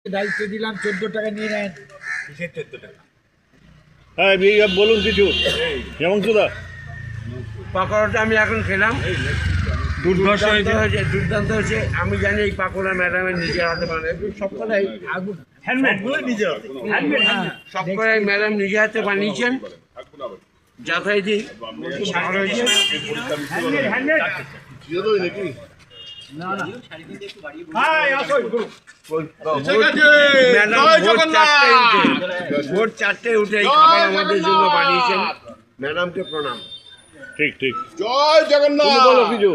দায়িত্ব দিলাম 14 টাকা নিয়ে নেন। কিসের 14 টাকা? হ্যাঁ বলুন কিছু। হেমন্তদা, পাকোড়াটা আমি এখন খেলাম, দুর্দান্ত হয়েছে। আমি জানি এই পাকোড়া ম্যাডামের নিজের হাতে বানায়, সবকটাই সবকটাই ম্যাডাম নিজের হাতে বানিয়েছেন, যথারীতি ভালো হয়েছে। ভোর 4টে উঠে এই খাবার আমাদের জন্য বানিয়েছেন, ম্যাডামকে প্রণাম। ঠিক ঠিক, জয় জগন্নাথ। বলো কিছু।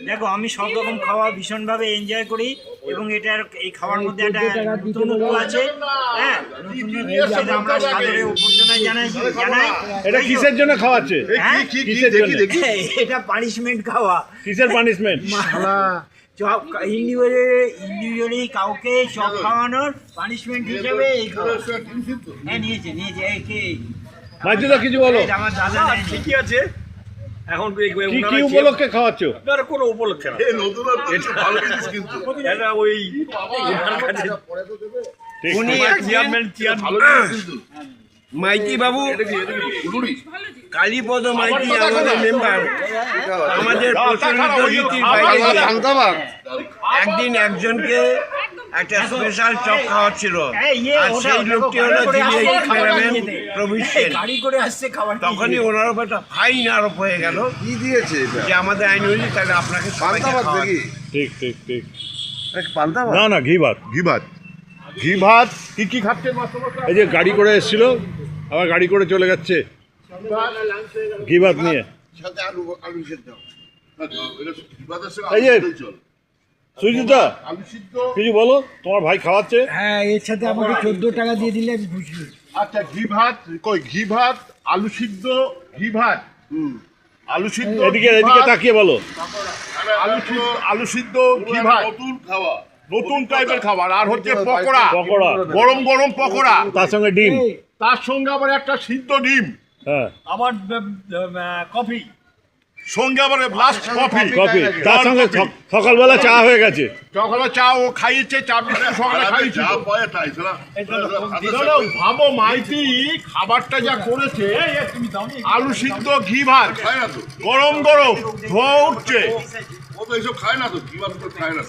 দেখো, আমি সব রকম খাওয়া ভীষণভাবে এনজয় করি এবং এটার এই খাওয়ার মধ্যে একটা নতুনত্ব আছে। হ্যাঁ, নতুনত্ব আমরা সাদরে অভ্যর্থনা জানাই। এটা কিসের জন্য খাওয়াচ্ছে? কিসের জন্য? এটা পানিশমেন্ট খাওয়া। কিসের পানিশমেন্ট? চপ ইন্ডিভিজুয়ালি কাউকে চপ খাওয়ানোর পানিশমেন্ট হিসেবে এই খাওয়া। হ্যাঁ, নিয়েছে এই কে মাইজুদা কিছু বলো। আমার দাদা ঠিকই আছে। এখন কি উপলক্ষে খাওয়াচ্ছ? কোনো উপলক্ষে না, ভালো জিনিস কিন্তু এটা ওই উনি মাইতি বাবু, কালীপদ মাইতি আমাদের মেম্বার, আমাদের প্রচলিত রীতির বাইরে একদিন একজনকে একটা স্পেশাল চপ খাওয়াচ্ছিল, আর সেই লোকটি হলো যিনি এই ক্যামেরাম্যান প্রবীর সেন। তখনই ওনার উপর একটা ফাইন আরোপ হয়ে গেল। কি দিয়েছে যে আমাদের আইন হয়েছে, তাহলে আপনাকে সবাইকে খাওয়াতে হবে। ঠিক ঠিক ঠিক। পান্তা না না, ঘি ভাত। ঘি ভাত কি কি খাচ্ছেন? এই যে গাড়ি করে এসেছিল, আবার গাড়ি করে চলে যাচ্ছে ঘি ভাত নিয়ে। সাথে আলু সেদ্ধ। এই যে সুজিতা, আলু সিদ্ধ। কিছু বলো, তোমার ভাই খাওয়াচ্ছে। হ্যাঁ, এর সাথে আমাকে 14 টাকা দিয়ে দিলে আমি খুশি। আচ্ছা, ঘি ভাত ঘি ভাত, আলু সিদ্ধ, ঘি ভাত, আলু সিদ্ধ। এদিকে তাকিয়ে বলো। আলু সিদ্ধ, ঘি ভাত, নতুন টাইপের খাবার। আর হচ্ছে পকোড়া, গরম গরম পকোড়া, তার সঙ্গে ডিম, তার সঙ্গে আবার একটা সিদ্ধ ডিম, হ্যাঁ, আমার কফি, সঙ্গে আবার লাস্ট কফি। তার সঙ্গে সকালবেলা চা হয়ে গেছে। সকালে চা ও খাইয়েছে, চা সকালে খাইয়েছে। ভাবো মাইতি খাবারটা যা করেছে, আলু সিদ্ধ, ঘি ভাত, গরম গরম ধোয়া উঠছে। ও তো এইসব খায় না, তো ঘি ভাত খায় না।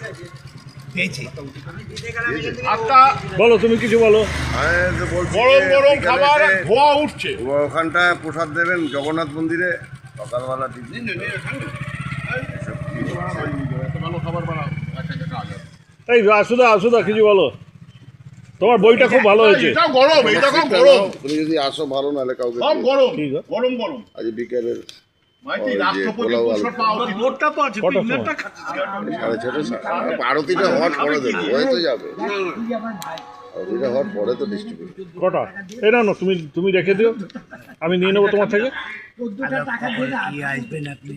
বলো তুমি কিছু বলো। গরম গরম খাবার, ধোয়া উঠছে। ওখানটায় প্রসাদ দেবেন জগন্নাথ মন্দিরে সকালবেলা। এই আসুদা কিছু বলো, তোমার বইটা খুব ভালো হয়েছে। এটা গরম, এটা খুব গরম। তুমি যদি আসো ভালো, নাহলে কাউকে সব গরম গরম গরম। আজ বিকেলের মাইতি রাষ্ট্রপতি পুরস্কার পাওয়া উচিত। ভোটটা তো আছে, কটার সময়? 6:30 আরতিটা হওয়ার পরে দেবো, হয়ে তো যাবে। আরতিটা হওয়ার পরে তো ডিস্ট্রিবিউট। কটা? এই না, তুমি রেখে দিও, আমি নিয়ে নেবো তোমার থেকে। 14 টাকা দিয়ে আসবেন আপনি?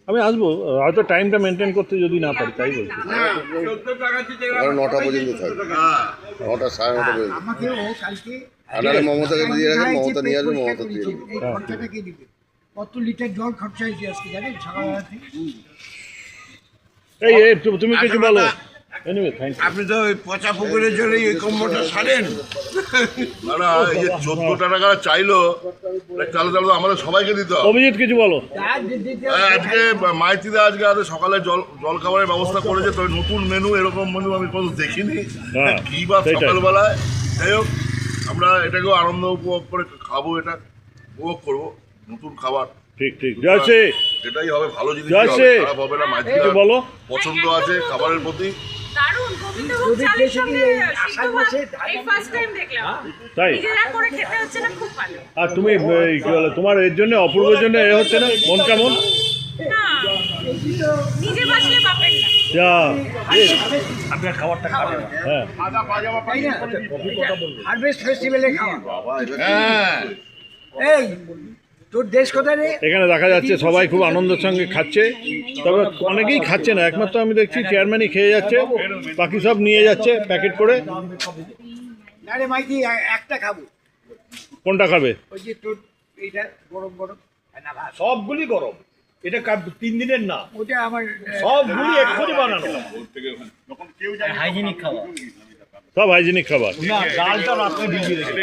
আমি আসবো, হয়তো টাইমটা মেনটেন করতে যদি না পারি, তাই বলছি। 9টা পর্যন্ত থাকবে, 9টা 9:30 পর্যন্ত। আমাকে ও কালকে আর মমতাকে দিয়ে রাখেন, মমতা নিয়ে আসবে, মমতা দিয়ে দেবে। এই খরচাটা কে দিবে? কত লিটার জল খরচা হয়েছে আজকে জানেন সকালবেলা থেকে? এই তুমি কিছু বলো। Anyway, thank you. আপনি তো ওই পচা পুকুরের জন্য ওই কম্বলটা সারেন। না, এই যে 14 টাকা চাইলো, চালু আমাদের সবাইকে দিতে হবে। অভিজিৎ কিছু বলো। আজকে মাইতিদা আজকে সকালে জল খাবারের ব্যবস্থা করেছে, তবে নতুন মেনু, এরকম মেনু আমি কোনো দেখিনি। হ্যাঁ, ঘি বা সেটাই। সকালবেলায়, যাই হোক আমরা এটাকেও আনন্দ উপভোগ করে খাবো, এটা উপভোগ করবো নতুন খাবার। ঠিক ঠিক, জয় শ্রী। এটাই হবে ভালো জিনিস, জয় শ্রী। খারাপ হবে না। কিছু মাইতিদা বলো। পছন্দ আছে খাবারের প্রতি। দারুণ গোবিন্দভোগ চালের সঙ্গে সিদ্ধ ভাত এই ফার্স্ট টাইম দেখলাম। তাই? নিজেরা করে খেতে হচ্ছে না, খুব ভালো। আর তুমি কি বলো, তোমার এর জন্য, অপূর্বের জন্য এ হচ্ছে না, মন কেমন? না, নিজে বাঁচলে বাপের না। যা, আপনার খাবারটা খাবেন। হ্যাঁ, হারভেস্ট ফেস্টিভ্যালে খাওয়া। হ্যাঁ, এই তোর দেশ কোথায় রে? এখানে দেখা যাচ্ছে সবাই খুব আনন্দের সঙ্গে খাচ্ছে, তবে অনেকেই খাচ্ছে না, একমাত্র আমি দেখছি চেয়ারম্যানই খেয়ে যাচ্ছে, বাকি সব নিয়ে যাচ্ছে প্যাকেট করে। আরে মাইতি একটা খাবো। কোনটা খাবে? ওই যে তোর এইটা গরম গরম না ভাত, সবগুলি গরম, এটা 3 দিনের না, ওটা আমার সবগুলি এক্ষুনি বানানো। হাইজেনিক খাওয়া। সব হাইজেনিক খাবার। না, ডালটা রাত্রে ভিজিয়ে রেখে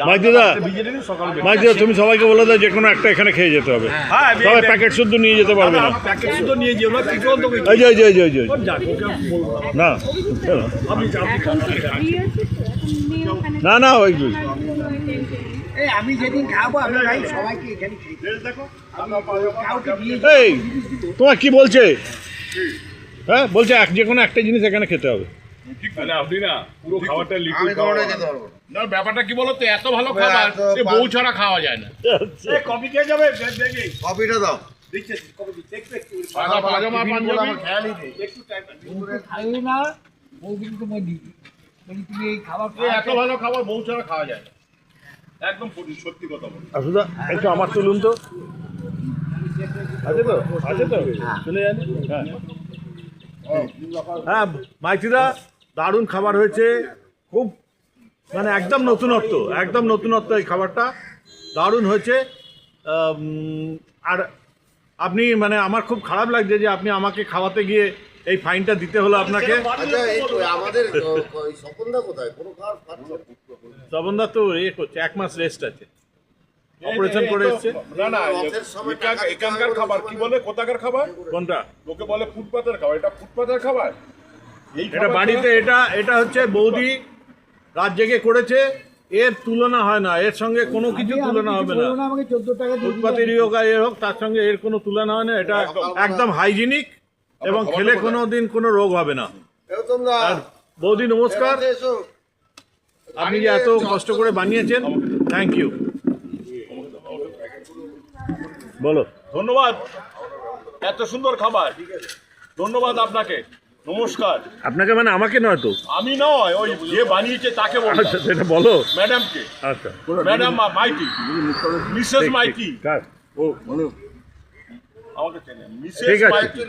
মাইদিদা, ভিজিয়ে রেখে সকালে বের মাইদিদা তুমি সবাইকে বলে দাও যে কোনো একটা এখানে খেয়ে যেতে হবে, হ্যাঁ সবাই প্যাকেট শুদ্ধ নিয়ে যেতে পারবে না। প্যাকেট শুধু নিয়ে যেও না, কিছু অন্তত এই যে এই যে এই যে এই যে যাক, ওকে আমি বলবো না না। না ওখানে না না ওই এই আমি যেদিন খাবো আমি ভাই সবাইকে এখানে খেয়ে দেখো কাউকে দিয়ে এই তোমার কি বলছে? হ্যাঁ বলছে যে কোনো একটা জিনিস এখানে খেতে হবে। মানে আপনি না পুরো খাবারটা আমি লিকুইড তোমার খেতে পারবো না। না, ব্যাপারটা কি বলতো, এত ভালো খাবার যে বউ ছাড়া খাওয়া যায় না। কফি খেয়ে যাবে দেখি কপিটা দাও। দিচ্ছে কফি দেখবে একটু সাদা পাজামা পাঞ্জাবি খেয়ালই নেই। একটু টাইম খাইও না বউ কিন্তু মই দিই বলি তুমি এই খাবার এত ভালো খাবার বউ ছাড়া খাওয়া যায় না। একদম সত্যি কথা বল। আসুদা একটু আমার তুলুন তো, আছে তো আছে তো চলে যান। হ্যাঁ হ্যাঁ মাইতিদা, দারুণ খাবার হয়েছে, খুব মানে একদম নতুনত্ব, একদম নতুনত্ব এই খাবারটা দারুণ হয়েছে। আর আপনি মানে আমার খুব খারাপ লাগছে যে আপনি আমাকে খাওয়াতে গিয়ে এই ফাইনটা দিতে হলো আপনাকে। আচ্ছা এই তো আমাদের ওই স্বপনদা কোথায়? কোনো খাবার খাচ্ছে না। শ্রবণদা তো করছে, 1 মাস রেস্ট আছে, অপারেশন করে এসছে। না না, রথের সময় টাকা দিতে এখানকার হবে খাবার বলে কি বলে, কোথাকার খাবার? কোনটা? লোকে বলে ফুটপাতের খাবার, এটা ফুটপাতের খাবার। এই এটা বাড়িতে, এটা হচ্ছে বৌদি রাত জেগে করেছে, এর তুলনা হয় না, এর সঙ্গে কোনো কিছু তুলনা হবে না। আমাকে 14 টাকা দিয়ে ফুটপাতেরই হোক আর এর হোক, তার সঙ্গে এর কোনো তুলনা হয় না। এটা একদম হাইজিনিক এবং খেলে কোনো দিন কোনো রোগ হবে না। এও তোমরা আর বৌদি নমস্কার, এসো। আপনি যে এত কষ্ট করে বানিয়েছেন, থ্যাংক ইউ। বলো। ধন্যবাদ, এত সুন্দর খাবার, ধন্যবাদ আপনাকে, নমস্কার। আপনাকে মানে আমাকে নয় তো? আমি নয়, ওই যে বানিয়েছে তাকে বলছি, আচ্ছা সেটা বলো। ম্যাডামকে। আচ্ছা ম্যাডাম মাইতি, মিসেস ঠিক, মাইতি, ঠিক, কার? আমাকে চেনেন, ঠিক মিসেস আছে। মাইতি।